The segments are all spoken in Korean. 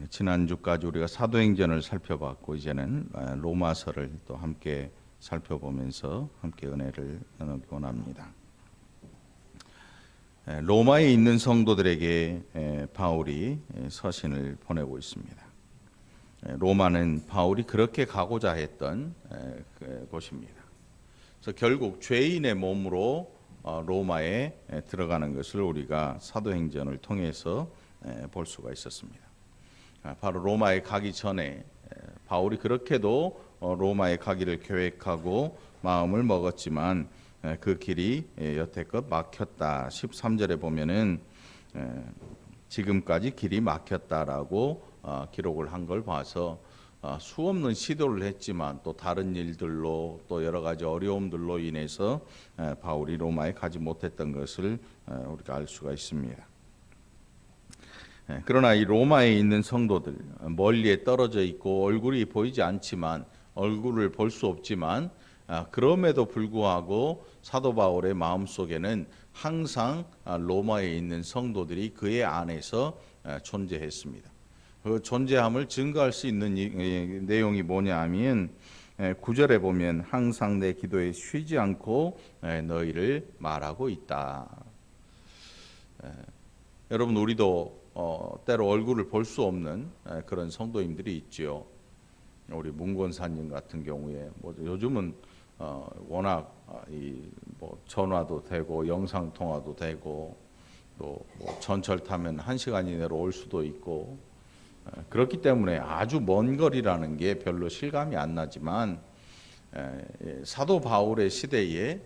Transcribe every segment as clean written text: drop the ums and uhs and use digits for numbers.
지난주까지 우리가 사도행전을 살펴봤고 이제는 로마서를 또 함께 살펴보면서 함께 은혜를 나누기 원합니다. 로마에 있는 성도들에게 바울이 서신을 보내고 있습니다. 로마는 바울이 그렇게 가고자 했던 곳입니다. 그래서 결국 죄인의 몸으로 로마에 들어가는 것을 우리가 사도행전을 통해서 볼 수가 있었습니다. 바로 로마에 가기 전에 바울이 그렇게도 로마에 가기를 계획하고 마음을 먹었지만 그 길이 여태껏 막혔다. 13절에 보면은 지금까지 길이 막혔다라고 기록을 한 걸 봐서 수없는 시도를 했지만 또 다른 일들로 또 여러 가지 어려움들로 인해서 바울이 로마에 가지 못했던 것을 우리가 알 수가 있습니다. 그러나 이 로마에 있는 성도들, 멀리에 떨어져 있고 얼굴이 보이지 않지만, 얼굴을 볼 수 없지만 그럼에도 불구하고 사도 바울의 마음속에는 항상 로마에 있는 성도들이 그의 안에서 존재했습니다. 그 존재함을 증거할 수 있는 내용이 뭐냐 하면 9절에 보면 항상 내 기도에 쉬지 않고 너희를 말하고 있다. 여러분, 우리도 때로 얼굴을 볼 수 없는 그런 성도님들이 있지요. 우리 문권사님 같은 경우에 요즘은 워낙 전화도 되고 영상 통화도 되고 또 전철 타면 1시간 이내로 올 수도 있고 그렇기 때문에 아주 먼 거리라는 게 별로 실감이 안 나지만 사도 바울의 시대에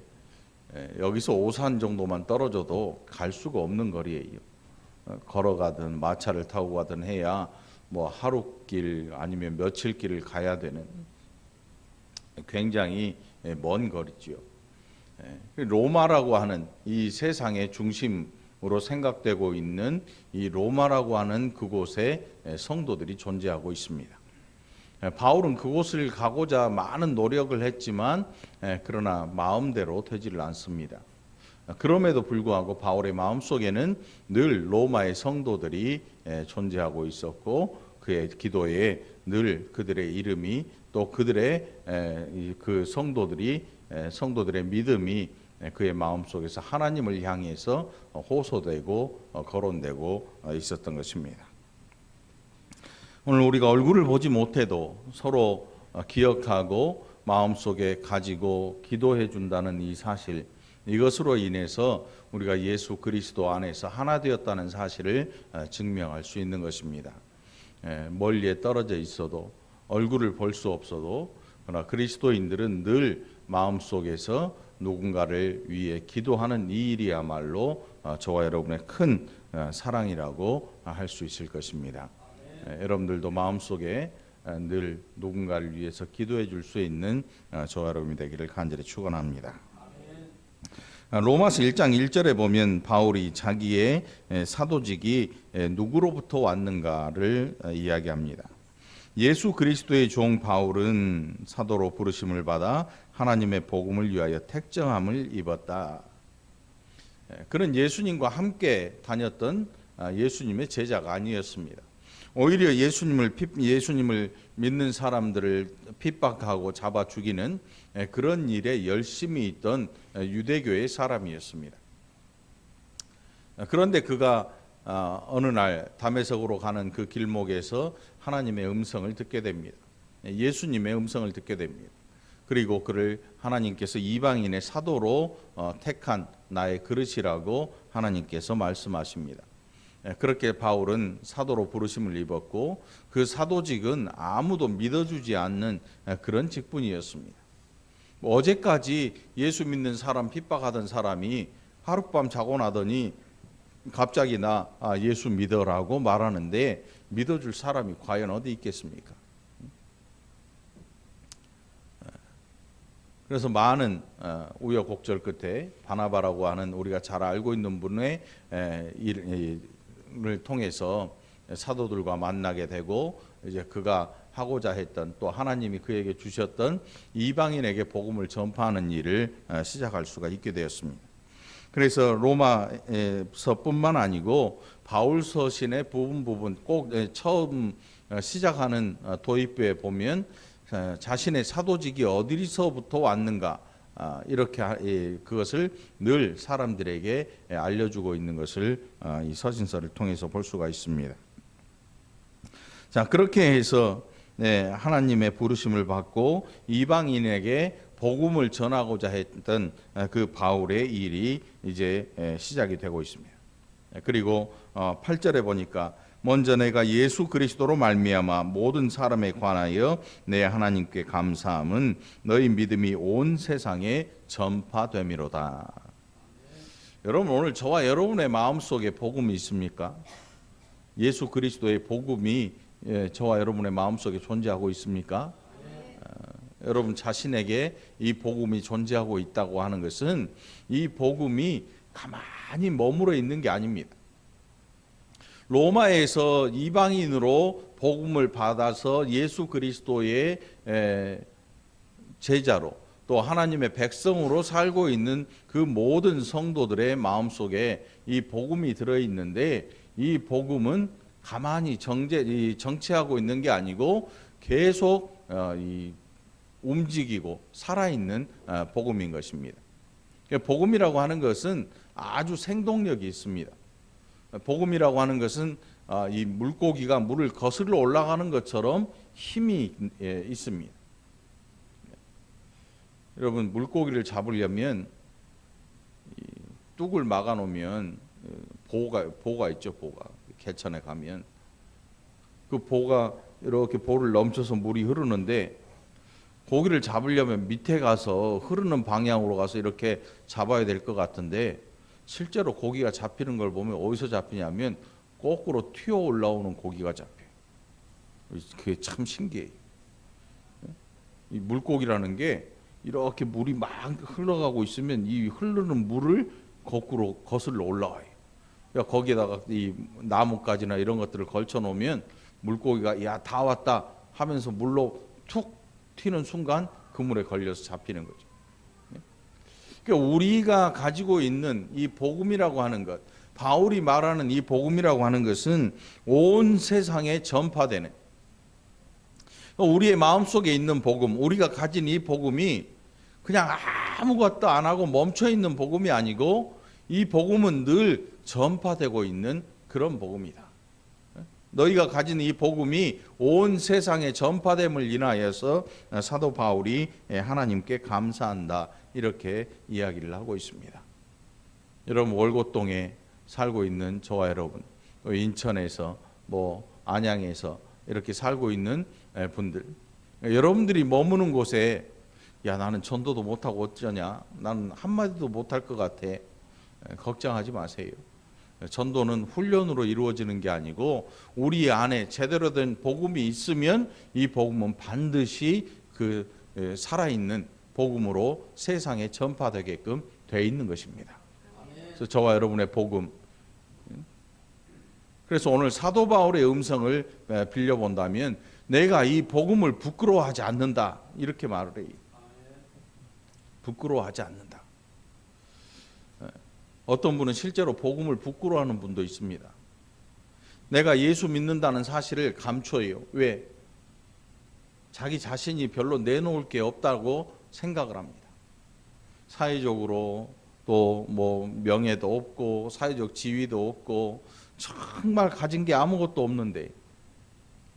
여기서 오산 정도만 떨어져도 갈 수가 없는 거리예요. 걸어가든 마차를 타고 가든 해야 하루 길 아니면 며칠 길을 가야 되는 굉장히 먼 거리지요. 로마라고 하는 이 세상의 중심으로 생각되고 있는 이 로마라고 하는 그곳에 성도들이 존재하고 있습니다. 바울은 그곳을 가고자 많은 노력을 했지만 그러나 마음대로 되지를 않습니다. 그럼에도 불구하고 바울의 마음속에는 늘 로마의 성도들이 존재하고 있었고 그의 기도에 늘 그들의 이름이 또 그들의 그 성도들의 믿음이 그의 마음속에서 하나님을 향해서 호소되고 거론되고 있었던 것입니다. 오늘 우리가 얼굴을 보지 못해도 서로 기억하고 마음속에 가지고 기도해 준다는 이 사실, 이것으로 인해서 우리가 예수 그리스도 안에서 하나 되었다는 사실을 증명할 수 있는 것입니다. 멀리에 떨어져 있어도 얼굴을 볼 수 없어도 그러나 그리스도인들은 늘 마음속에서 누군가를 위해 기도하는 이 일이야말로 저와 여러분의 큰 사랑이라고 할 수 있을 것입니다. 여러분들도 마음속에 늘 누군가를 위해서 기도해 줄 수 있는 저와 여러분이 되기를 간절히 축원합니다. 로마서 1장 1절에 보면 바울이 자기의 사도직이 누구로부터 왔는가를 이야기합니다. 예수 그리스도의 종 바울은 사도로 부르심을 받아 하나님의 복음을 위하여 택정함을 입었다. 그는 예수님과 함께 다녔던 예수님의 제자가 아니었습니다. 오히려 예수님을 믿는 사람들을 핍박하고 잡아 죽이는 그런 일에 열심히 있던 유대교의 사람이었습니다. 그런데 그가 어느 날 다메섹으로 가는 그 길목에서 하나님의 음성을 듣게 됩니다. 예수님의 음성을 듣게 됩니다. 그리고 그를 하나님께서 이방인의 사도로 택한 나의 그릇이라고 하나님께서 말씀하십니다. 그렇게 바울은 사도로 부르심을 입었고 그 사도직은 아무도 믿어주지 않는 그런 직분이었습니다. 어제까지 예수 믿는 사람 핍박하던 사람이 하룻밤 자고 나더니 갑자기 나 예수 믿어라고 말하는데 믿어줄 사람이 과연 어디 있겠습니까? 그래서 많은 우여곡절 끝에 바나바라고 하는 우리가 잘 알고 있는 분의 일을 통해서 사도들과 만나게 되고 이제 그가 하고자 했던 또 하나님이 그에게 주셨던 이방인에게 복음을 전파하는 일을 시작할 수가 있게 되었습니다. 그래서 로마서뿐만 아니고 바울 서신의 부분 꼭 처음 시작하는 도입부에 보면 자신의 사도직이 어디서부터 왔는가 이렇게 그것을 늘 사람들에게 알려주고 있는 것을 이 서신서를 통해서 볼 수가 있습니다. 자, 그렇게 해서 하나님의 부르심을 받고 이방인에게 복음을 전하고자 했던 그 바울의 일이 이제 시작이 되고 있습니다. 그리고 8절에 보니까 먼저 내가 예수 그리스도로 말미암아 모든 사람에 관하여 내 하나님께 감사함은 너희 믿음이 온 세상에 전파됨이로다. 여러분, 오늘 저와 여러분의 마음속에 복음이 있습니까? 예수 그리스도의 복음이 저와 여러분의 마음속에 존재하고 있습니까? 여러분 자신에게 이 복음이 존재하고 있다고 하는 것은 이 복음이 가만히 머물러 있는 게 아닙니다. 로마에서 이방인으로 복음을 받아서 예수 그리스도의 제자로 또 하나님의 백성으로 살고 있는 그 모든 성도들의 마음속에 이 복음이 들어있는데, 이 복음은 가만히 정체하고 있는 게 아니고 계속 움직이고 살아있는 복음인 것입니다. 복음이라고 하는 것은 아주 생동력이 있습니다. 복음이라고 하는 것은 이 물고기가 물을 거슬러 올라가는 것처럼 힘이 있습니다. 여러분, 물고기를 잡으려면 뚝을 막아 놓으면 보가 있죠. 보가 개천에 가면 그 보가 이렇게 보를 넘쳐서 물이 흐르는데, 고기를 잡으려면 밑에 가서 흐르는 방향으로 가서 이렇게 잡아야 될 것 같은데, 실제로 고기가 잡히는 걸 보면 어디서 잡히냐면 거꾸로 튀어 올라오는 고기가 잡혀요. 그게 참 신기해요. 이 물고기라는 게 이렇게 물이 막 흘러가고 있으면 이 흐르는 물을 거꾸로 거슬러 올라와요. 그러니까 거기에다가 이 나뭇가지나 이런 것들을 걸쳐 놓으면 물고기가 야, 다 왔다 하면서 물로 툭 튀는 순간 그 물에 걸려서 잡히는 거죠. 그러니까 우리가 가지고 있는 이 복음이라고 하는 것, 바울이 말하는 이 복음이라고 하는 것은 온 세상에 전파되는, 우리의 마음속에 있는 복음, 우리가 가진 이 복음이 그냥 아무것도 안 하고 멈춰 있는 복음이 아니고, 이 복음은 늘 전파되고 있는 그런 복음이다. 너희가 가진 이 복음이 온 세상에 전파됨을 인하여서 사도 바울이 하나님께 감사한다, 이렇게 이야기를 하고 있습니다. 여러분, 월곶동에 살고 있는 저와 여러분, 또 인천에서 안양에서 이렇게 살고 있는 분들, 여러분들이 머무는 곳에 야, 나는 전도도 못하고 어쩌냐, 나는 한마디도 못할 것 같아, 걱정하지 마세요. 전도는 훈련으로 이루어지는 게 아니고 우리 안에 제대로 된 복음이 있으면 이 복음은 반드시 그 살아있는 복음으로 세상에 전파되게끔 되어 있는 것입니다. 그래서 저와 여러분의 복음, 그래서 오늘 사도 바울의 음성을 빌려본다면 내가 이 복음을 부끄러워하지 않는다, 이렇게 말을 해요. 부끄러워하지 않는다. 어떤 분은 실제로 복음을 부끄러워하는 분도 있습니다. 내가 예수 믿는다는 사실을 감춰요. 왜? 자기 자신이 별로 내놓을 게 없다고 생각을 합니다. 사회적으로 또 명예도 없고 사회적 지위도 없고 정말 가진 게 아무것도 없는데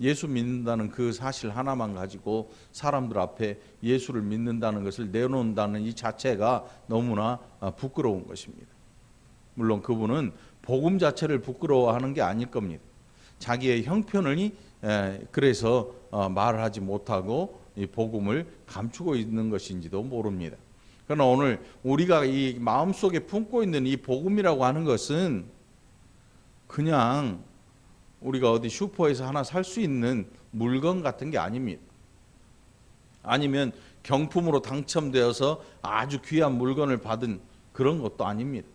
예수 믿는다는 그 사실 하나만 가지고 사람들 앞에 예수를 믿는다는 것을 내놓는다는 이 자체가 너무나 부끄러운 것입니다. 물론 그분은 복음 자체를 부끄러워하는 게 아닐 겁니다. 자기의 형편을 그래서 말을 하지 못하고 이 복음을 감추고 있는 것인지도 모릅니다. 그러나 오늘 우리가 이 마음속에 품고 있는 이 복음이라고 하는 것은 그냥 우리가 어디 슈퍼에서 하나 살 수 있는 물건 같은 게 아닙니다. 아니면 경품으로 당첨되어서 아주 귀한 물건을 받은 그런 것도 아닙니다.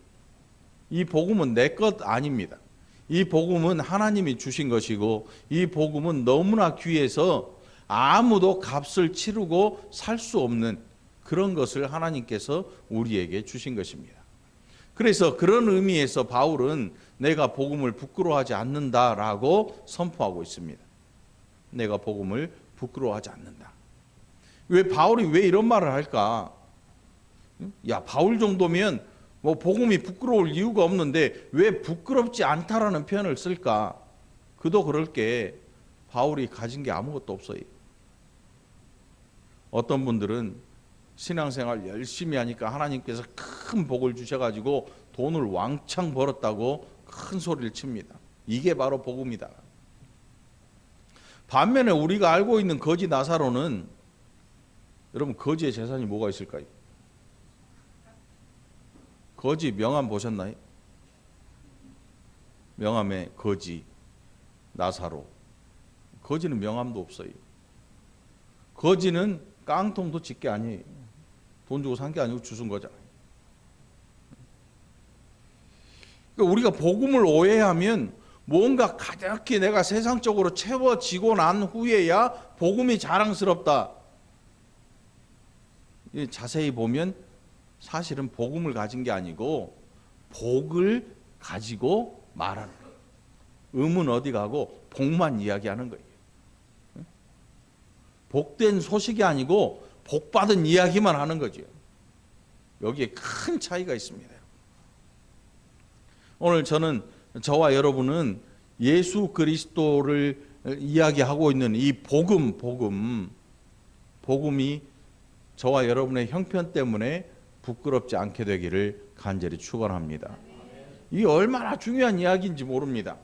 이 복음은 내 것 아닙니다. 이 복음은 하나님이 주신 것이고 이 복음은 너무나 귀해서 아무도 값을 치르고 살 수 없는 그런 것을 하나님께서 우리에게 주신 것입니다. 그래서 그런 의미에서 바울은 내가 복음을 부끄러워하지 않는다라고 선포하고 있습니다. 내가 복음을 부끄러워하지 않는다. 바울이 왜 이런 말을 할까? 야, 바울 정도면 뭐 복음이 부끄러울 이유가 없는데 왜 부끄럽지 않다라는 표현을 쓸까? 그도 그럴 게 바울이 가진 게 아무것도 없어요. 어떤 분들은 신앙생활 열심히 하니까 하나님께서 큰 복을 주셔가지고 돈을 왕창 벌었다고 큰 소리를 칩니다. 이게 바로 복음이다. 반면에 우리가 알고 있는 거지 나사로는, 여러분 거지의 재산이 뭐가 있을까요? 거지 명함 보셨나요? 명함에 거지, 나사로. 거지는 명함도 없어요. 거지는 깡통도 집 게 아니에요. 돈 주고 산 게 아니고 주신 거잖아요. 그러니까 우리가 복음을 오해하면 뭔가 가득히 내가 세상적으로 채워지고 난 후에야 복음이 자랑스럽다. 자세히 보면 사실은 복음을 가진 게 아니고 복을 가지고 말하는 거예요. 음은 어디 가고 복만 이야기하는 거예요. 복된 소식이 아니고 복받은 이야기만 하는 거죠. 여기에 큰 차이가 있습니다. 오늘 저는 저와 여러분은 예수 그리스도를 이야기하고 있는 이 복음이 저와 여러분의 형편 때문에 부끄럽지 않게 되기를 간절히 축원합니다. 이게 얼마나 중요한 이야기인지 모릅니다.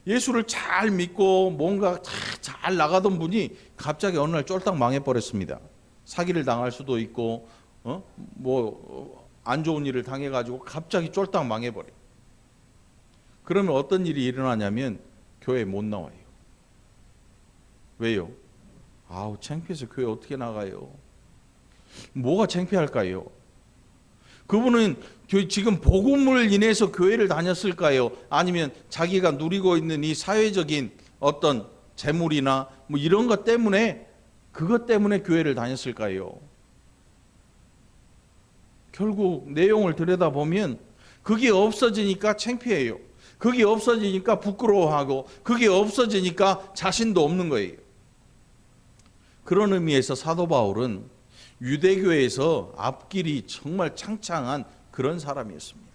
예수를 잘 믿고 뭔가 잘 나가던 분이 갑자기 어느 날 쫄딱 망해버렸습니다. 사기를 당할 수도 있고 안 좋은 일을 당해가지고 갑자기 쫄딱 망해버려. 그러면 어떤 일이 일어나냐면 교회에 못 나와요. 왜요? 아우, 창피해서 교회 어떻게 나가요? 뭐가 창피할까요? 그분은 지금 복음을 인해서 교회를 다녔을까요? 아니면 자기가 누리고 있는 이 사회적인 어떤 재물이나 뭐 이런 것 때문에, 그것 때문에 교회를 다녔을까요? 결국 내용을 들여다보면 그게 없어지니까 창피해요. 그게 없어지니까 부끄러워하고, 그게 없어지니까 자신도 없는 거예요. 그런 의미에서 사도 바울은 유대교에서 앞길이 정말 창창한 그런 사람이었습니다.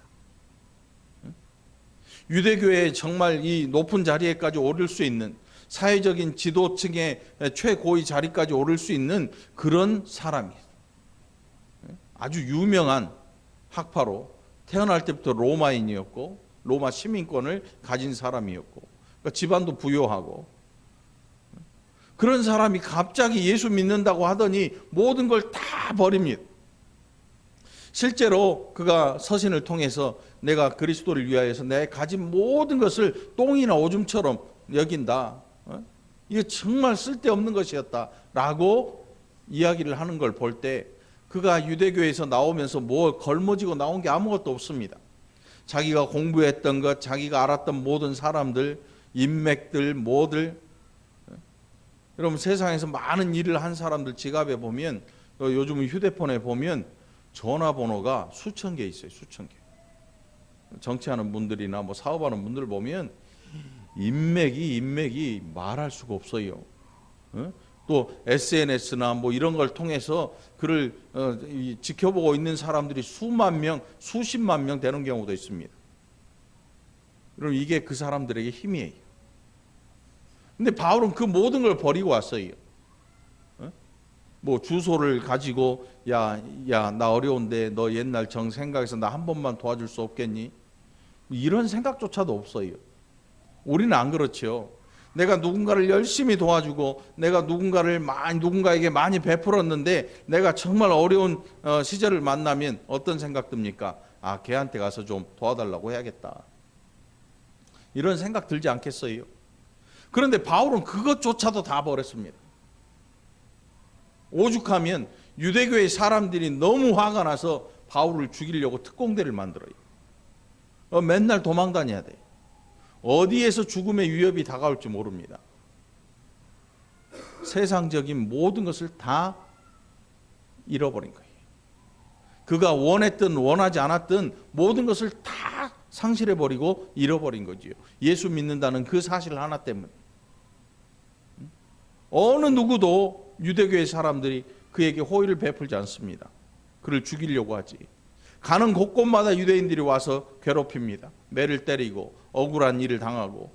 유대교에 정말 이 높은 자리에까지 오를 수 있는, 사회적인 지도층의 최고위 자리까지 오를 수 있는 그런 사람이에요. 아주 유명한 학파로 태어날 때부터 로마인이었고 로마 시민권을 가진 사람이었고, 그러니까 집안도 부유하고, 그런 사람이 갑자기 예수 믿는다고 하더니 모든 걸 다 버립니다. 실제로 그가 서신을 통해서 내가 그리스도를 위하여서 내 가진 모든 것을 똥이나 오줌처럼 여긴다. 이게 정말 쓸데없는 것이었다라고 이야기를 하는 걸 볼 때 그가 유대교에서 나오면서 뭐 걸머지고 나온 게 아무것도 없습니다. 자기가 공부했던 것, 자기가 알았던 모든 사람들, 인맥들, 뭐들. 여러분 세상에서 많은 일을 한 사람들 지갑에 보면, 요즘 휴대폰에 보면 전화번호가 수천 개 있어요. 수천 개. 정치하는 분들이나 뭐 사업하는 분들 보면 인맥이 말할 수가 없어요. 또 SNS나 뭐 이런 걸 통해서 그를 지켜보고 있는 사람들이 수만 명, 수십만 명 되는 경우도 있습니다. 그럼 이게 그 사람들에게 힘이에요. 근데 바울은 그 모든 걸 버리고 왔어요. 뭐 주소를 가지고 야 나 어려운데 너 옛날 정 생각해서 나 한 번만 도와줄 수 없겠니? 이런 생각조차도 없어요. 우리는 안 그렇죠. 내가 누군가를 열심히 도와주고 내가 누군가에게 많이 베풀었는데 내가 정말 어려운 시절을 만나면 어떤 생각 듭니까? 아, 걔한테 가서 좀 도와달라고 해야겠다. 이런 생각 들지 않겠어요? 그런데 바울은 그것조차도 다 버렸습니다. 오죽하면 유대교의 사람들이 너무 화가 나서 바울을 죽이려고 특공대를 만들어요. 맨날 도망 다녀야 돼요. 어디에서 죽음의 위협이 다가올지 모릅니다. 세상적인 모든 것을 다 잃어버린 거예요. 그가 원했든 원하지 않았든 모든 것을 다 상실해버리고 잃어버린 거지요. 예수 믿는다는 그 사실 하나 때문에. 어느 누구도 유대교의 사람들이 그에게 호의를 베풀지 않습니다. 그를 죽이려고 하지. 가는 곳곳마다 유대인들이 와서 괴롭힙니다. 매를 때리고 억울한 일을 당하고.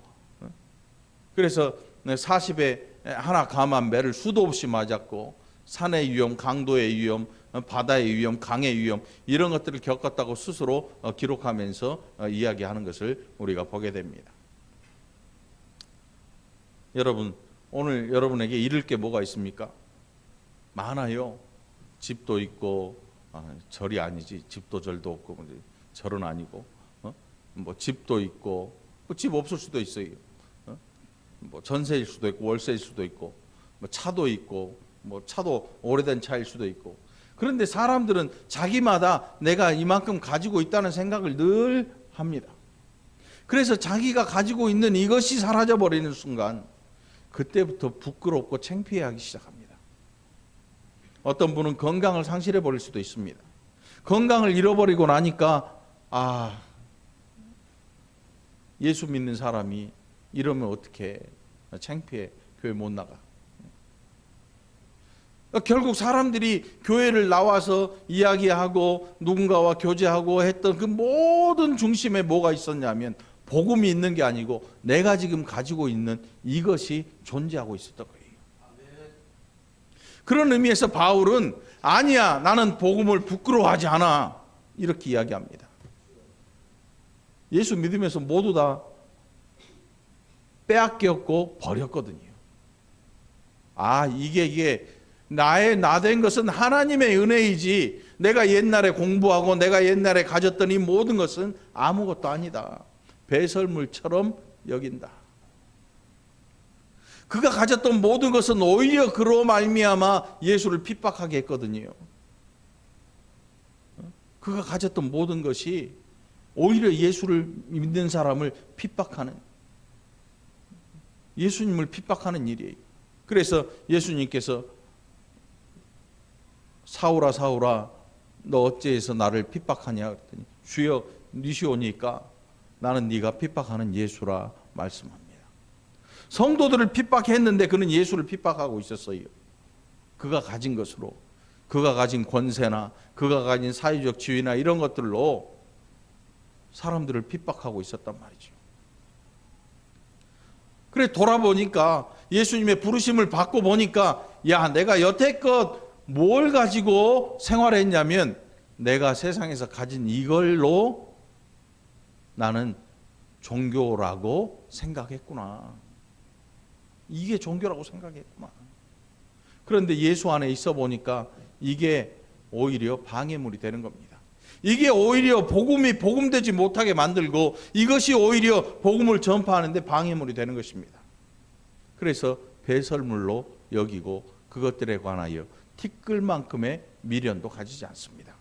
그래서 40에 하나 감한 매를 수도 없이 맞았고, 산의 위험, 강도의 위험, 바다의 위험, 강의 위험, 이런 것들을 겪었다고 스스로 기록하면서 이야기하는 것을 우리가 보게 됩니다. 여러분, 오늘 여러분에게 잃을 게 뭐가 있습니까? 많아요. 집도 있고, 절이 아니지, 집도 절도 없고, 절은 아니고, 뭐 집도 있고, 뭐 집 없을 수도 있어요. 뭐 전세일 수도 있고, 월세일 수도 있고, 뭐 차도 있고, 뭐 차도 오래된 차일 수도 있고. 그런데 사람들은 자기마다 내가 이만큼 가지고 있다는 생각을 늘 합니다. 그래서 자기가 가지고 있는 이것이 사라져 버리는 순간 그때부터 부끄럽고 창피해하기 시작합니다. 어떤 분은 건강을 상실해 버릴 수도 있습니다. 건강을 잃어버리고 나니까 예수 믿는 사람이 이러면 어떡해, 창피해, 교회 못 나가. 결국 사람들이 교회를 나와서 이야기하고 누군가와 교제하고 했던 그 모든 중심에 뭐가 있었냐면 복음이 있는 게 아니고 내가 지금 가지고 있는 이것이 존재하고 있었던 거예요. 그런 의미에서 바울은 아니야, 나는 복음을 부끄러워하지 않아, 이렇게 이야기합니다. 예수 믿으면서 모두 다 빼앗겼고 버렸거든요. 이게 나 된 것은 하나님의 은혜이지 내가 옛날에 공부하고 내가 옛날에 가졌던 이 모든 것은 아무것도 아니다. 배설물처럼 여긴다. 그가 가졌던 모든 것은 오히려 그로 말미암아 예수를 핍박하게 했거든요. 그가 가졌던 모든 것이 오히려 예수를 믿는 사람을 핍박하는, 예수님을 핍박하는 일이에요. 그래서 예수님께서 사울아 사울아 너 어째서 나를 핍박하냐 그랬더니 주여 니시오니까 나는 네가 핍박하는 예수라 말씀합니다. 성도들을 핍박했는데 그는 예수를 핍박하고 있었어요. 그가 가진 것으로, 그가 가진 권세나 그가 가진 사회적 지위나 이런 것들로 사람들을 핍박하고 있었단 말이죠. 그래 돌아보니까 예수님의 부르심을 받고 보니까 내가 여태껏 뭘 가지고 생활했냐면 내가 세상에서 가진 이걸로 나는 종교라고 생각했구나. 이게 종교라고 생각했구나. 그런데 예수 안에 있어 보니까 이게 오히려 방해물이 되는 겁니다. 이게 오히려 복음이 복음되지 못하게 만들고 이것이 오히려 복음을 전파하는데 방해물이 되는 것입니다. 그래서 배설물로 여기고 그것들에 관하여 티끌만큼의 미련도 가지지 않습니다.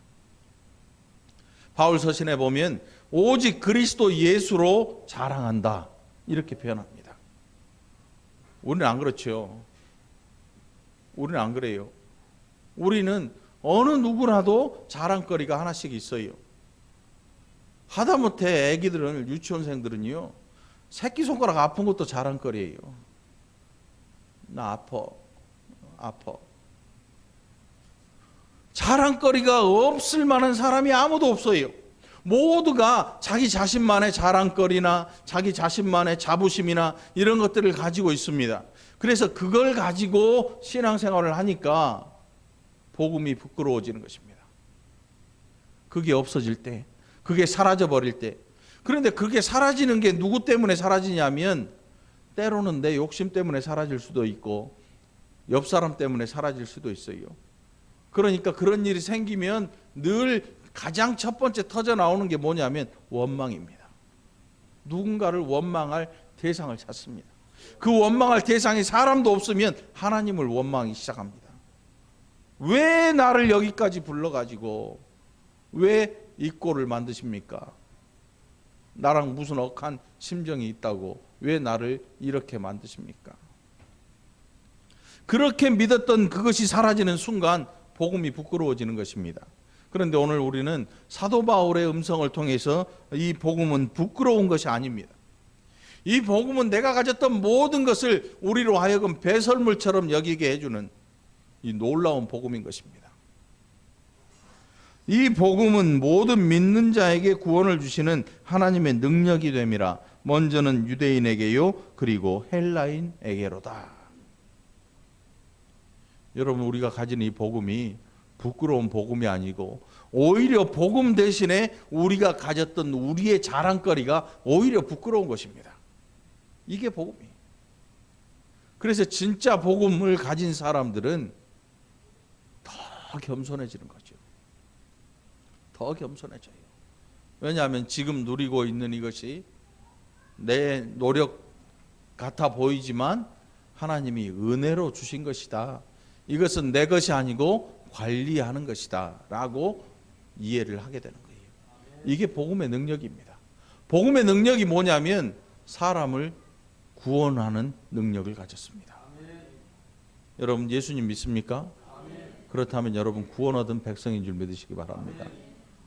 바울 서신에 보면 오직 그리스도 예수로 자랑한다 이렇게 표현합니다. 우리는 안 그렇죠. 우리는 안 그래요. 우리는 어느 누구라도 자랑거리가 하나씩 있어요. 하다못해 애기들은, 유치원생들은요, 새끼손가락 아픈 것도 자랑거리예요. 나 아파. 자랑거리가 없을 만한 사람이 아무도 없어요. 모두가 자기 자신만의 자랑거리나 자기 자신만의 자부심이나 이런 것들을 가지고 있습니다. 그래서 그걸 가지고 신앙생활을 하니까 복음이 부끄러워지는 것입니다. 그게 없어질 때, 그게 사라져버릴 때. 그런데 그게 사라지는 게 누구 때문에 사라지냐면 때로는 내 욕심 때문에 사라질 수도 있고 옆 사람 때문에 사라질 수도 있어요. 그러니까 그런 일이 생기면 늘 가장 첫 번째 터져 나오는 게 뭐냐면 원망입니다. 누군가를 원망할 대상을 찾습니다. 그 원망할 대상이 사람도 없으면 하나님을 원망하기 시작합니다. 왜 나를 여기까지 불러가지고 왜 이 꼴을 만드십니까? 나랑 무슨 억한 심정이 있다고 왜 나를 이렇게 만드십니까? 그렇게 믿었던 그것이 사라지는 순간 복음이 부끄러워지는 것입니다. 그런데 오늘 우리는 사도 바울의 음성을 통해서 이 복음은 부끄러운 것이 아닙니다. 이 복음은 내가 가졌던 모든 것을 우리로 하여금 배설물처럼 여기게 해주는 이 놀라운 복음인 것입니다. 이 복음은 모든 믿는 자에게 구원을 주시는 하나님의 능력이 됨이라. 먼저는 유대인에게요, 그리고 헬라인에게로다. 여러분, 우리가 가진 이 복음이 부끄러운 복음이 아니고 오히려 복음 대신에 우리가 가졌던 우리의 자랑거리가 오히려 부끄러운 것입니다. 이게 복음이에요. 그래서 진짜 복음을 가진 사람들은 더 겸손해지는 거죠. 더 겸손해져요. 왜냐하면 지금 누리고 있는 이것이 내 노력 같아 보이지만 하나님이 은혜로 주신 것이다. 이것은 내 것이 아니고 관리하는 것이다 라고 이해를 하게 되는 거예요. 이게 복음의 능력입니다. 복음의 능력이 뭐냐면 사람을 구원하는 능력을 가졌습니다. 여러분, 예수님 믿습니까? 그렇다면 여러분 구원 얻은 백성인 줄 믿으시기 바랍니다.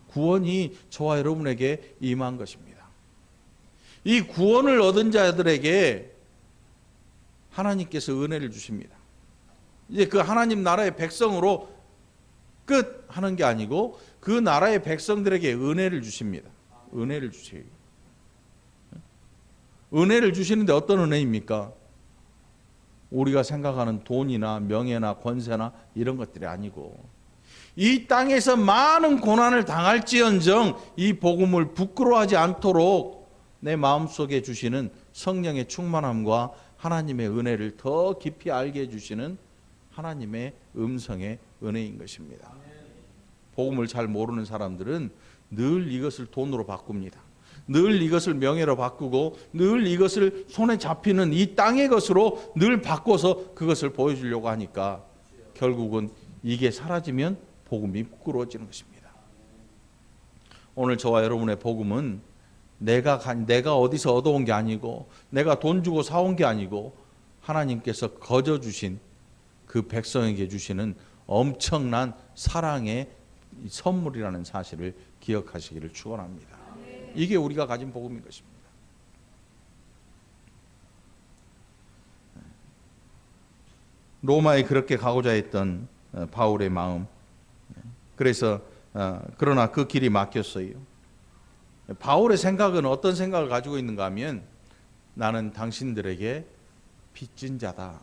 구원이 저와 여러분에게 임한 것입니다. 이 구원을 얻은 자들에게 하나님께서 은혜를 주십니다. 이제 그 하나님 나라의 백성으로 끝 하는 게 아니고 그 나라의 백성들에게 은혜를 주십니다. 은혜를 주세요. 은혜를 주시는데 어떤 은혜입니까? 우리가 생각하는 돈이나 명예나 권세나 이런 것들이 아니고 이 땅에서 많은 고난을 당할지언정 이 복음을 부끄러워하지 않도록 내 마음속에 주시는 성령의 충만함과 하나님의 은혜를 더 깊이 알게 해주시는 하나님의 음성의 은혜인 것입니다. 복음을 잘 모르는 사람들은 늘 이것을 돈으로 바꿉니다. 늘 이것을 명예로 바꾸고 늘 이것을 손에 잡히는 이 땅의 것으로 늘 바꿔서 그것을 보여주려고 하니까 결국은 이게 사라지면 복음이 부끄러워지는 것입니다. 오늘 저와 여러분의 복음은 내가 어디서 얻어온 게 아니고 내가 돈 주고 사온 게 아니고 하나님께서 거저 주신 그 백성에게 주시는 엄청난 사랑의 선물이라는 사실을 기억하시기를 축원합니다. 이게 우리가 가진 복음인 것입니다. 로마에 그렇게 가고자 했던 바울의 마음. 그래서 그러나 그 길이 막혔어요. 바울의 생각은 어떤 생각을 가지고 있는가 하면 나는 당신들에게 빚진 자다.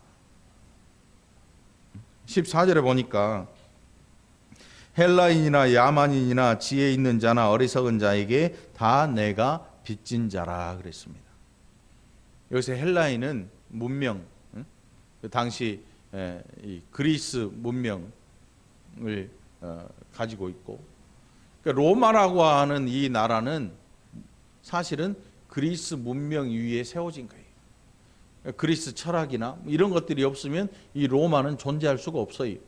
14절에 보니까 헬라인이나 야만인이나 지혜 있는 자나 어리석은 자에게 다 내가 빚진 자라 그랬습니다. 여기서 헬라인은 문명, 그 당시 이 그리스 문명을 가지고 있고, 그러니까 로마라고 하는 이 나라는 사실은 그리스 문명 위에 세워진 거예요. 그리스 철학이나 이런 것들이 없으면 이 로마는 존재할 수가 없어요.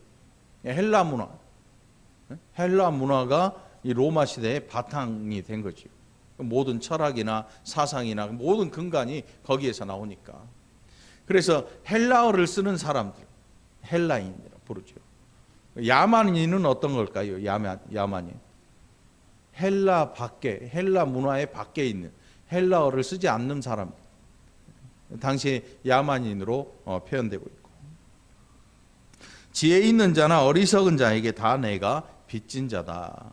헬라 문화가 이 로마 시대의 바탕이 된 거죠. 모든 철학이나 사상이나 모든 근간이 거기에서 나오니까. 그래서 헬라어를 쓰는 사람들, 헬라인이라고 부르죠. 야만인은 어떤 걸까요? 야만인. 헬라 밖에, 헬라 문화의 밖에 있는 헬라어를 쓰지 않는 사람. 당시 야만인으로 표현되고 있고, 지혜 있는 자나 어리석은 자에게 다 내가 빚진 자다.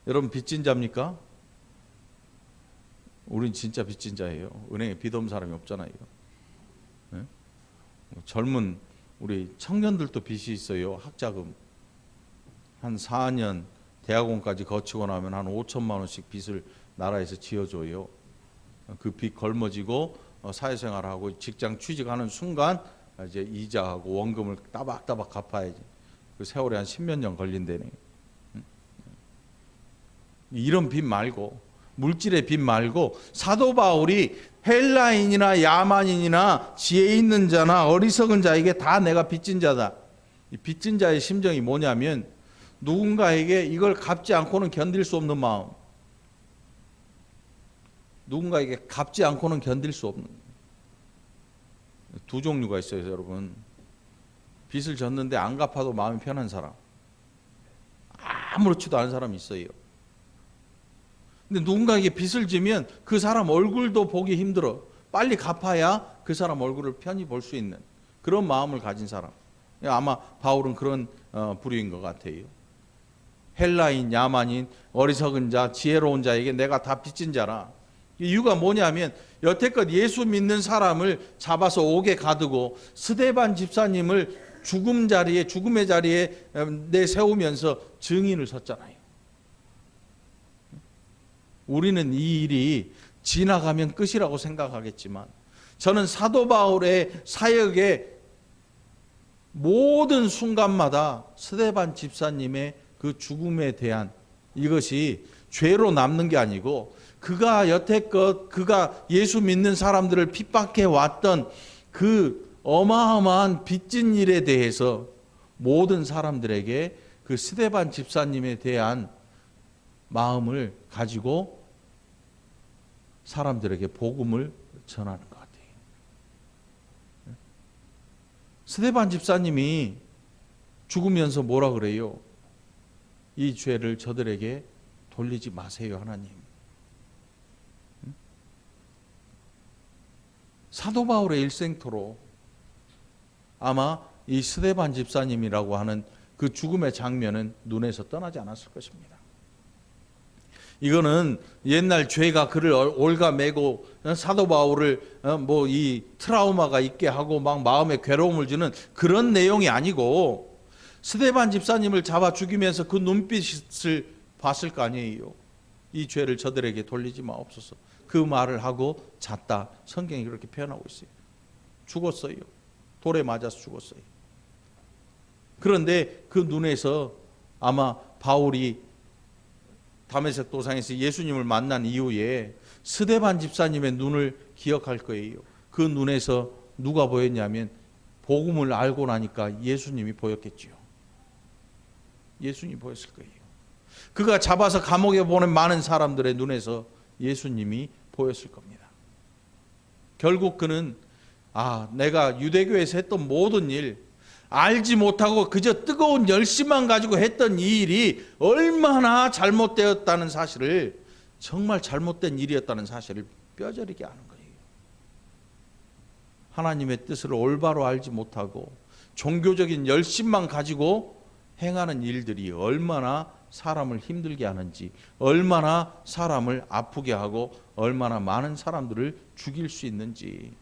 여러분 빚진 자입니까? 우린 진짜 빚진 자예요. 은행에 빚 없는 사람이 없잖아요. 네? 젊은 우리 청년들도 빚이 있어요. 학자금 한 4년 대학원까지 거치고 나면 한 5천만 원씩 빚을 나라에서 지어줘요. 그 빚 걸머지고 사회생활하고 직장 취직하는 순간 이제 이자하고 원금을 따박따박 갚아야지. 그 세월이 한 10몇 년 걸린다네. 이런 빚 말고, 물질의 빚 말고 사도 바울이 헬라인이나 야만인이나 지혜 있는 자나 어리석은 자에게 다 내가 빚진 자다. 이 빚진 자의 심정이 뭐냐면 누군가에게 이걸 갚지 않고는 견딜 수 없는 마음. 누군가에게 갚지 않고는 견딜 수 없는. 두 종류가 있어요, 여러분. 빚을 졌는데 안 갚아도 마음이 편한 사람. 아무렇지도 않은 사람이 있어요. 근데 누군가에게 빚을 지면 그 사람 얼굴도 보기 힘들어. 빨리 갚아야 그 사람 얼굴을 편히 볼 수 있는 그런 마음을 가진 사람. 아마 바울은 그런 부류인 것 같아요. 헬라인, 야만인, 어리석은 자, 지혜로운 자에게 내가 다 빚진 자라. 이유가 뭐냐면 여태껏 예수 믿는 사람을 잡아서 옥에 가두고 스데반 집사님을 죽음의 자리에 내세우면서 증인을 섰잖아요. 우리는 이 일이 지나가면 끝이라고 생각하겠지만 저는 사도 바울의 사역의 모든 순간마다 스데반 집사님의 그 죽음에 대한 이것이 죄로 남는 게 아니고 그가 여태껏 그가 예수 믿는 사람들을 핍박해 왔던 그 어마어마한 빚진 일에 대해서 모든 사람들에게 그 스데반 집사님에 대한 마음을 가지고 사람들에게 복음을 전하는 것 같아요. 스데반 집사님이 죽으면서 뭐라 그래요? 이 죄를 저들에게 돌리지 마세요, 하나님. 사도 바울의 일생토로 아마 이 스데반 집사님이라고 하는 그 죽음의 장면은 눈에서 떠나지 않았을 것입니다. 이거는 옛날 죄가 그를 올가매고 사도 바울을 뭐 이 트라우마가 있게 하고 막 마음에 괴로움을 주는 그런 내용이 아니고 스데반 집사님을 잡아 죽이면서 그 눈빛을 봤을 거 아니에요. 이 죄를 저들에게 돌리지 마옵소서. 그 말을 하고 잤다. 성경이 그렇게 표현하고 있어요. 죽었어요. 돌에 맞아서 죽었어요. 그런데 그 눈에서 아마 바울이 다메섹 도상에서 예수님을 만난 이후에 스데반 집사님의 눈을 기억할 거예요. 그 눈에서 누가 보였냐면 복음을 알고 나니까 예수님이 보였겠지요. 예수님이 보였을 거예요. 그가 잡아서 감옥에 보낸 많은 사람들의 눈에서 예수님이 보였을 겁니다. 결국 그는 내가 유대교에서 했던 모든 일 알지 못하고 그저 뜨거운 열심만 가지고 했던 이 일이 얼마나 잘못되었다는 사실을 정말 잘못된 일이었다는 사실을 뼈저리게 아는 거예요. 하나님의 뜻을 올바로 알지 못하고 종교적인 열심만 가지고 행하는 일들이 얼마나 사람을 힘들게 하는지, 얼마나 사람을 아프게 하고 얼마나 많은 사람들을 죽일 수 있는지.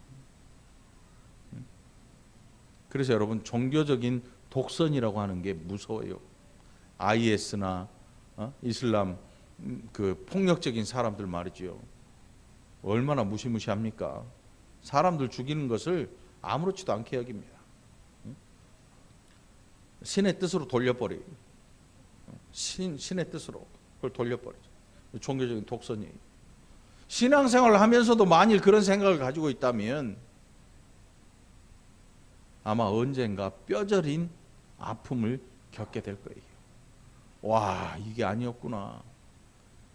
그래서 여러분 종교적인 독선이라고 하는 게 무서워요. IS나 이슬람 그 폭력적인 사람들 말이죠. 얼마나 무시무시합니까? 사람들 죽이는 것을 아무렇지도 않게 여깁니다. 신의 뜻으로 돌려버려요. 신의 뜻으로 그걸 돌려버리죠. 종교적인 독선이에요. 신앙생활을 하면서도 만일 그런 생각을 가지고 있다면 아마 언젠가 뼈저린 아픔을 겪게 될 거예요. 와, 이게 아니었구나.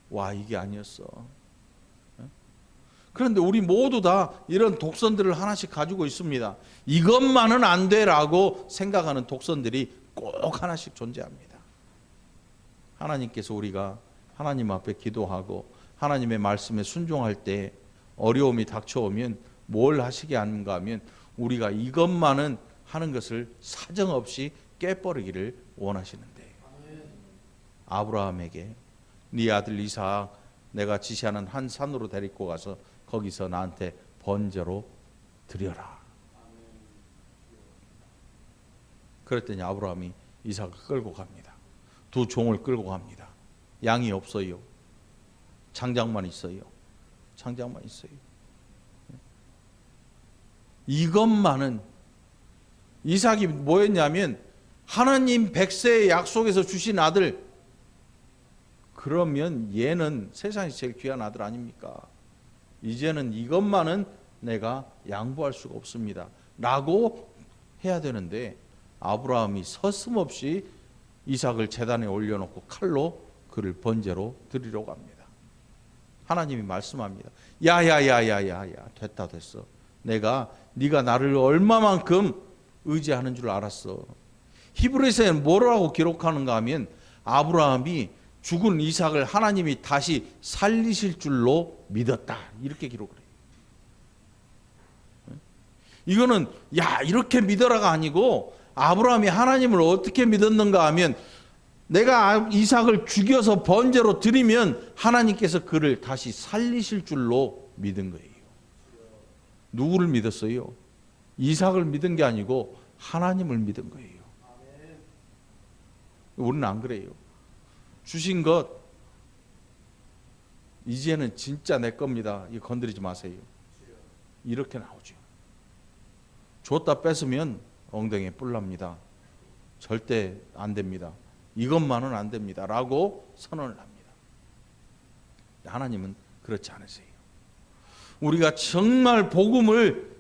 와, 이게 아니었어. 그런데 우리 모두 다 이런 독선들을 하나씩 가지고 있습니다. 이것만은 안 돼라고 생각하는 독선들이 꼭 하나씩 존재합니다. 하나님께서 우리가 하나님 앞에 기도하고 하나님의 말씀에 순종할 때 어려움이 닥쳐오면 뭘 하시게 하는가 하면 우리가 이것만은 하는 것을 사정없이 깨버리기를 원하시는데, 아브라함에게 네 아들 이삭 내가 지시하는 한 산으로 데리고 가서 거기서 나한테 번제로 드려라. 그랬더니 아브라함이 이삭을 끌고 갑니다. 두 종을 끌고 갑니다. 양이 없어요. 장작만 있어요. 장작만 있어요. 이것만은 이삭이 뭐였냐면 하나님 백세의 약속에서 주신 아들, 그러면 얘는 세상에서 제일 귀한 아들 아닙니까? 이제는 이것만은 내가 양보할 수가 없습니다 라고 해야 되는데 아브라함이 서슴없이 이삭을 제단에 올려놓고 칼로 그를 번제로 드리려고 합니다. 하나님이 말씀합니다. 야야야야야야, 됐어. 네가 나를 얼마만큼 의지하는 줄 알았어. 히브리서에는 뭐라고 기록하는가 하면 아브라함이 죽은 이삭을 하나님이 다시 살리실 줄로 믿었다. 이렇게 기록을 해요. 이거는 야 이렇게 믿어라가 아니고 아브라함이 하나님을 어떻게 믿었는가 하면 내가 이삭을 죽여서 번제로 드리면 하나님께서 그를 다시 살리실 줄로 믿은 거예요. 누구를 믿었어요? 이삭을 믿은 게 아니고 하나님을 믿은 거예요. 우리는 안 그래요. 주신 것 이제는 진짜 내 겁니다. 이거 건드리지 마세요. 이렇게 나오죠. 줬다 뺏으면 엉덩이에 뿔 납니다. 절대 안 됩니다. 이것만은 안 됩니다. 라고 선언을 합니다. 하나님은 그렇지 않으세요. 우리가 정말 복음을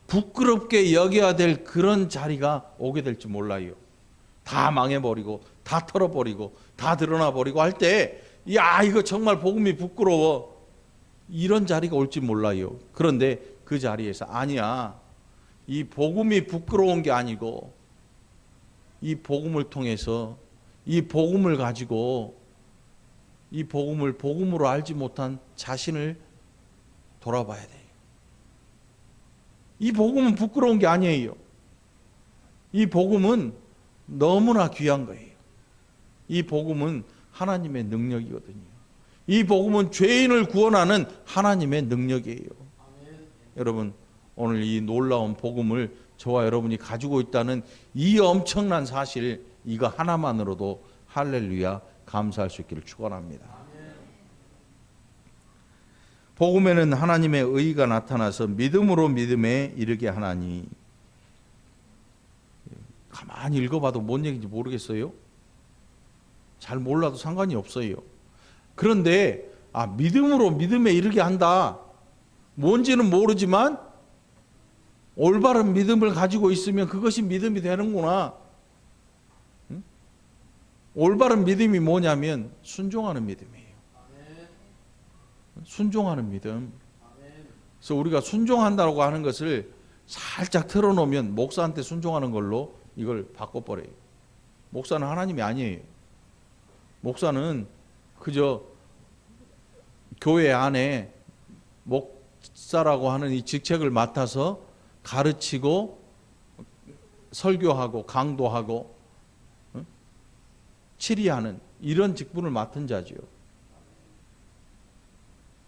부끄럽게 여겨야 될 그런 자리가 오게 될지 몰라요. 다 망해버리고 다 털어버리고 다 드러나버리고 할 때 야 이거 정말 복음이 부끄러워 이런 자리가 올지 몰라요. 그런데 그 자리에서 아니야. 이 복음이 부끄러운 게 아니고 이 복음을 통해서 이 복음을 가지고 이 복음을 복음으로 알지 못한 자신을 돌아봐야 돼요. 이 복음은 부끄러운 게 아니에요. 이 복음은 너무나 귀한 거예요. 이 복음은 하나님의 능력이거든요. 이 복음은 죄인을 구원하는 하나님의 능력이에요. 여러분 오늘 이 놀라운 복음을 저와 여러분이 가지고 있다는 이 엄청난 사실 이거 하나만으로도 할렐루야 감사할 수 있기를 축원합니다. 복음에는 하나님의 의가 나타나서 믿음으로 믿음에 이르게 하나니 가만히 읽어봐도 뭔 얘기인지 모르겠어요. 잘 몰라도 상관이 없어요. 그런데 믿음으로 믿음에 이르게 한다. 뭔지는 모르지만 올바른 믿음을 가지고 있으면 그것이 믿음이 되는구나. 응? 올바른 믿음이 뭐냐면 순종하는 믿음이에요. 순종하는 믿음. 그래서 우리가 순종한다고 하는 것을 살짝 틀어놓으면 목사한테 순종하는 걸로 이걸 바꿔버려요. 목사는 하나님이 아니에요. 목사는 그저 교회 안에 목사라고 하는 이 직책을 맡아서 가르치고 설교하고 강도하고 치리하는 이런 직분을 맡은 자지요.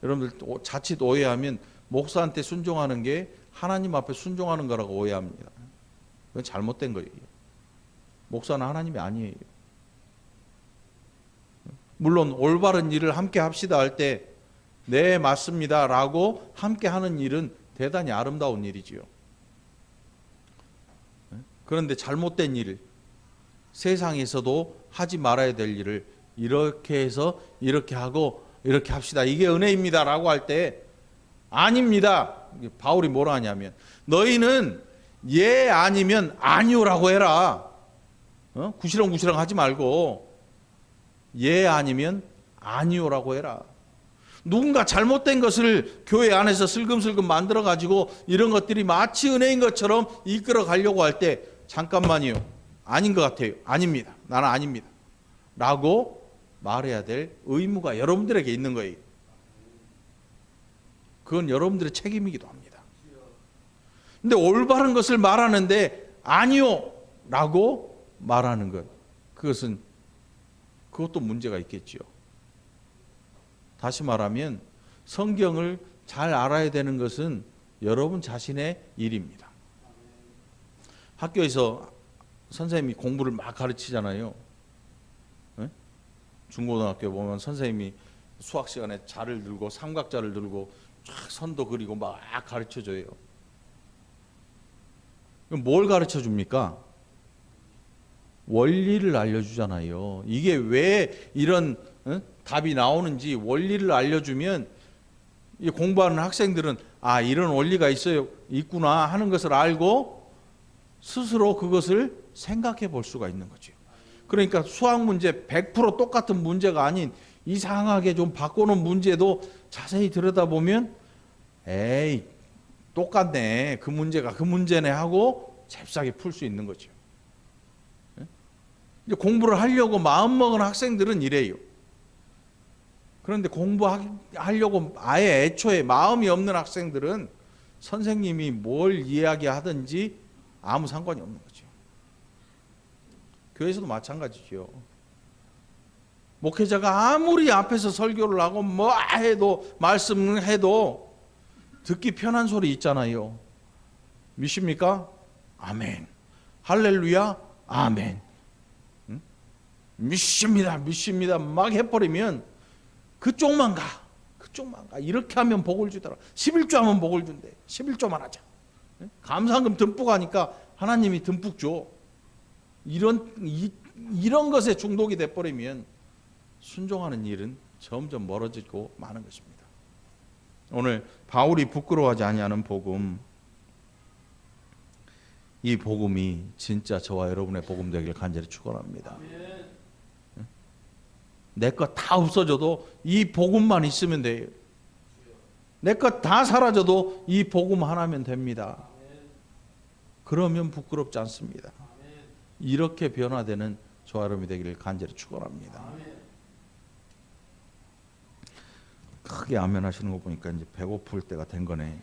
여러분들 자칫 오해하면 목사한테 순종하는 게 하나님 앞에 순종하는 거라고 오해합니다. 그건 잘못된 거예요. 목사는 하나님이 아니에요. 물론 올바른 일을 함께 합시다 할 때 네 맞습니다 라고 함께 하는 일은 대단히 아름다운 일이지요. 그런데 잘못된 일, 세상에서도 하지 말아야 될 일을 이렇게 해서 이렇게 하고 이렇게 합시다. 이게 은혜입니다 라고 할 때 아닙니다. 바울이 뭐라 하냐면 너희는 예 아니면 아니오라고 해라. 구시렁구시렁 하지 말고 예 아니면 아니오라고 해라. 누군가 잘못된 것을 교회 안에서 슬금슬금 만들어 가지고 이런 것들이 마치 은혜인 것처럼 이끌어 가려고 할 때 잠깐만요. 아닌 것 같아요. 아닙니다. 나는 아닙니다. 라고 말해야 될 의무가 여러분들에게 있는 거예요. 그건 여러분들의 책임이기도 합니다. 근데 올바른 것을 말하는데 아니요 라고 말하는 것, 그것도 문제가 있겠죠. 다시 말하면 성경을 잘 알아야 되는 것은 여러분 자신의 일입니다. 학교에서 선생님이 공부를 막 가르치잖아요. 중고등학교 보면 선생님이 수학 시간에 자를 들고 삼각자를 들고 쫙 선도 그리고 막 가르쳐줘요. 그럼 뭘 가르쳐 줍니까? 원리를 알려주잖아요. 이게 왜 이런 답이 나오는지 원리를 알려주면 이 공부하는 학생들은 이런 원리가 있구나 하는 것을 알고 스스로 그것을 생각해 볼 수가 있는 거죠. 그러니까 수학 문제 100% 똑같은 문제가 아닌 이상하게 좀 바꿔놓은 문제도 자세히 들여다보면 에이 똑같네, 그 문제가 그 문제네 하고 잽싸게 풀 수 있는 거죠. 이제 공부를 하려고 마음먹은 학생들은 이래요. 그런데 공부하려고 아예 애초에 마음이 없는 학생들은 선생님이 뭘 이야기하든지 아무 상관이 없는 거죠. 교회에서도 마찬가지죠. 목회자가 아무리 앞에서 설교를 하고 뭐 해도 말씀을 해도 듣기 편한 소리 있잖아요. 믿습니까? 아멘. 할렐루야? 아멘. 응? 믿습니다. 믿습니다. 막 해버리면 그쪽만 가. 이렇게 하면 복을 주더라. 11조 하면 복을 준대. 11조만 하자. 감사금 듬뿍 하니까 하나님이 듬뿍 줘. 이런 것에 중독이 돼버리면 순종하는 일은 점점 멀어지고 마는 것입니다. 오늘 바울이 부끄러워하지 아니하는 복음, 이 복음이 진짜 저와 여러분의 복음 되길 간절히 축원합니다. 내 것 다 없어져도 이 복음만 있으면 돼요. 내 것 다 사라져도 이 복음 하나면 됩니다. 그러면 부끄럽지 않습니다. 이렇게 변화되는 저와 여러분이 되기를 간절히 축원합니다. 크게 아멘 하시는 거 보니까 이제 배고플 때가 된 거네.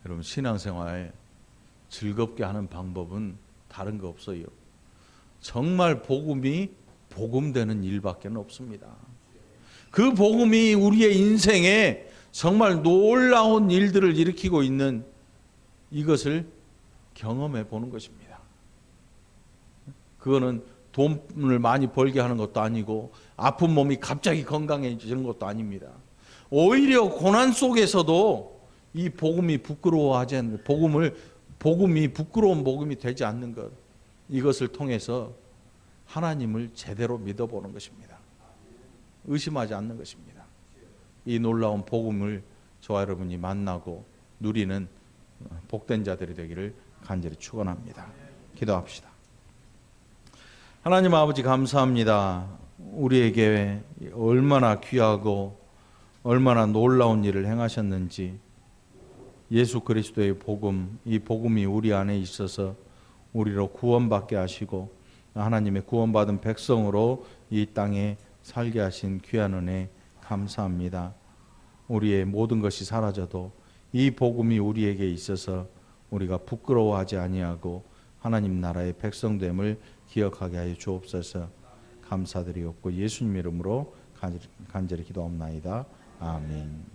여러분, 신앙생활 즐겁게 하는 방법은 다른 거 없어요. 정말 복음이 복음되는 일밖에 없습니다. 그 복음이 우리의 인생에 정말 놀라운 일들을 일으키고 있는 이것을 경험해 보는 것입니다. 그거는 돈을 많이 벌게 하는 것도 아니고 아픈 몸이 갑자기 건강해지는 것도 아닙니다. 오히려 고난 속에서도 이 복음이 부끄러워하지 않는 복음이 부끄러운 복음이 되지 않는 것, 이것을 통해서 하나님을 제대로 믿어보는 것입니다. 의심하지 않는 것입니다. 이 놀라운 복음을 저와 여러분이 만나고 누리는 복된 자들이 되기를 간절히 축원합니다. 기도합시다. 하나님 아버지, 감사합니다. 우리에게 얼마나 귀하고 얼마나 놀라운 일을 행하셨는지, 예수 그리스도의 복음, 이 복음이 우리 안에 있어서 우리로 구원받게 하시고 하나님의 구원받은 백성으로 이 땅에 살게 하신 귀한 은혜 감사합니다. 우리의 모든 것이 사라져도 이 복음이 우리에게 있어서 우리가 부끄러워하지 아니하고 하나님 나라의 백성됨을 기억하게 하여 주옵소서. 감사드리옵고 예수님 이름으로 간절히 기도합나이다. 아멘.